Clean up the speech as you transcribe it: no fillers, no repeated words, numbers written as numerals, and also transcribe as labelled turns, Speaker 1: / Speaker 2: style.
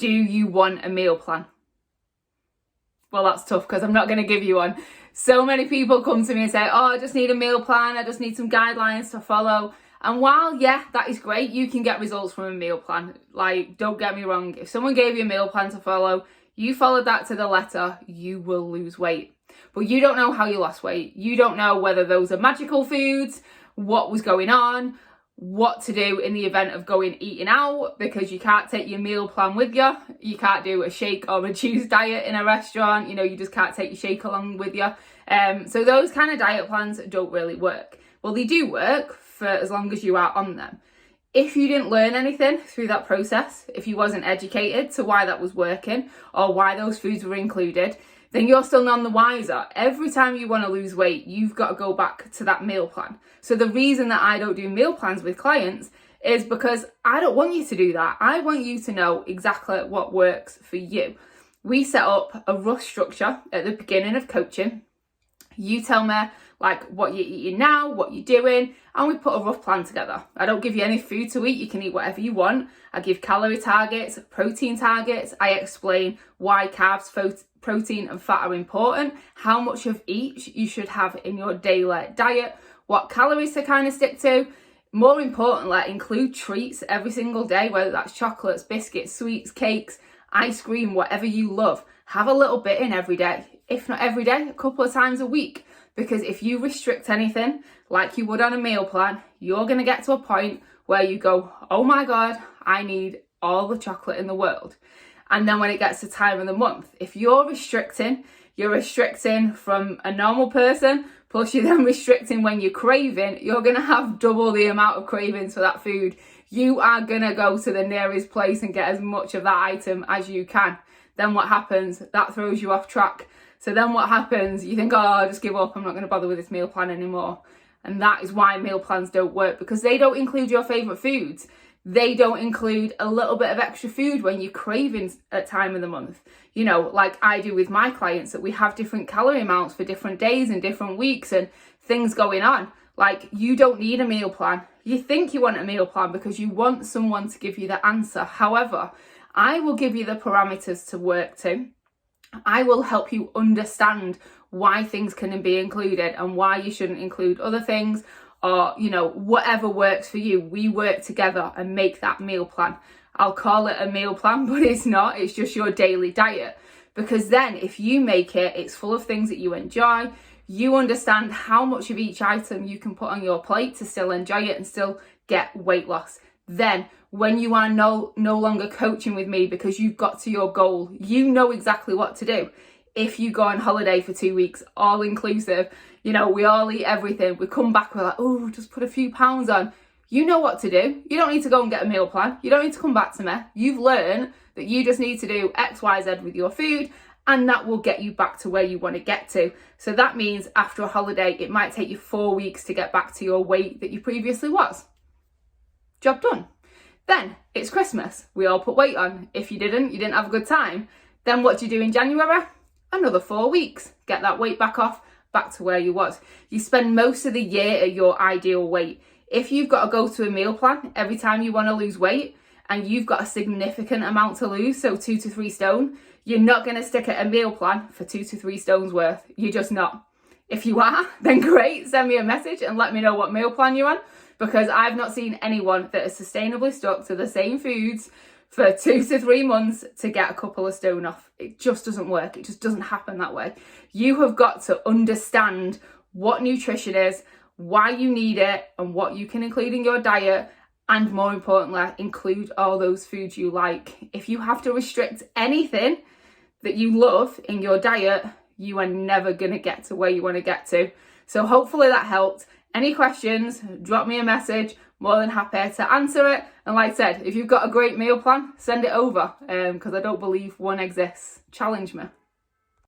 Speaker 1: Do you want a meal plan? Well, that's tough because I'm not going to give you one. So many people come to me and say, oh, I just need a meal plan. I just need some guidelines to follow. And while, yeah, that is great, you can get results from a meal plan. Like, don't get me wrong. If someone gave you a meal plan to follow, you followed that to the letter, you will lose weight. But you don't know how you lost weight. You don't know whether those are magical foods, what was going on, what to do in the event of going eating out, because you can't take your meal plan with you. You can't do a shake or a juice diet in a restaurant. You know, you just can't take your shake along with you. So those kind of diet plans don't really work. Well, they do work for as long as you are on them. If you didn't learn anything through that process, if you wasn't educated to why that was working or why those foods were included, then you're still none the wiser. Every time you want to lose weight, you've got to go back to that meal plan. So the reason that I don't do meal plans with clients is because I don't want you to do that. I want you to know exactly what works for you. We set up a rough structure at the beginning of coaching. You tell me like what you're eating now, what you're doing, and we put a rough plan together. I don't give you any food to eat. You can eat whatever you want. I give calorie targets, protein targets. I explain why carbs, protein and fat are important, how much of each you should have in your daily diet, what calories to kind of stick to. More importantly, include treats every single day, whether that's chocolates, biscuits, sweets, cakes, ice cream, whatever you love. Have a little bit in every day. If not every day, a couple of times a week. Because if you restrict anything like you would on a meal plan, you're going to get to a point where you go, oh my God, I need all the chocolate in the world. And then when it gets to time of the month, if you're restricting from a normal person, plus you're then restricting when you're craving, you're going to have double the amount of cravings for that food. You are going to go to the nearest place and get as much of that item as you can. Then what happens? That throws you off track. So then what happens? You think, oh, I'll just give up. I'm not going to bother with this meal plan anymore. And that is why meal plans don't work, because they don't include your favourite foods. They don't include a little bit of extra food when you're craving at time of the month. You know, like I do with my clients, that we have different calorie amounts for different days and different weeks and things going on. Like, you don't need a meal plan. You think you want a meal plan because you want someone to give you the answer. However, I will give you the parameters to work to. I will help you understand why things can be included and why you shouldn't include other things, or, you know, whatever works for you. We work together and make that meal plan. I'll call it a meal plan, but it's not. It's just your daily diet. Because then if you make it, it's full of things that you enjoy. You understand how much of each item you can put on your plate to still enjoy it and still get weight loss. Then when you are no longer coaching with me because you've got to your goal, you know exactly what to do. If you go on holiday for 2 weeks, all inclusive, you know, we all eat everything. We come back, we're like, oh, just put a few pounds on. You know what to do. You don't need to go and get a meal plan. You don't need to come back to me. You've learned that you just need to do X, Y, Z with your food, and that will get you back to where you want to get to. So that means after a holiday, it might take you 4 weeks to get back to your weight that you previously was. Job done. Then it's Christmas. We all put weight on. If you didn't have a good time. Then what do you do in January? Another 4 weeks. Get that weight back off, back to where you was. You spend most of the year at your ideal weight. If you've got to go to a meal plan every time you want to lose weight and you've got a significant amount to lose, so 2 to 3 stone, you're not going to stick at a meal plan for 2 to 3 stones worth. You're just not. If you are, then great. Send me a message and let me know what meal plan you're on, because I've not seen anyone that has sustainably stuck to the same foods for 2 to 3 months to get a couple of stone off. It just doesn't work. It just doesn't happen that way. You have got to understand what nutrition is, why you need it, and what you can include in your diet, and more importantly, include all those foods you like. If you have to restrict anything that you love in your diet, you are never going to get to where you want to get to. So hopefully that helped. Any questions, drop me a message. More than happy to answer it. And like I said, if you've got a great meal plan, send it over, because I don't believe one exists. Challenge me.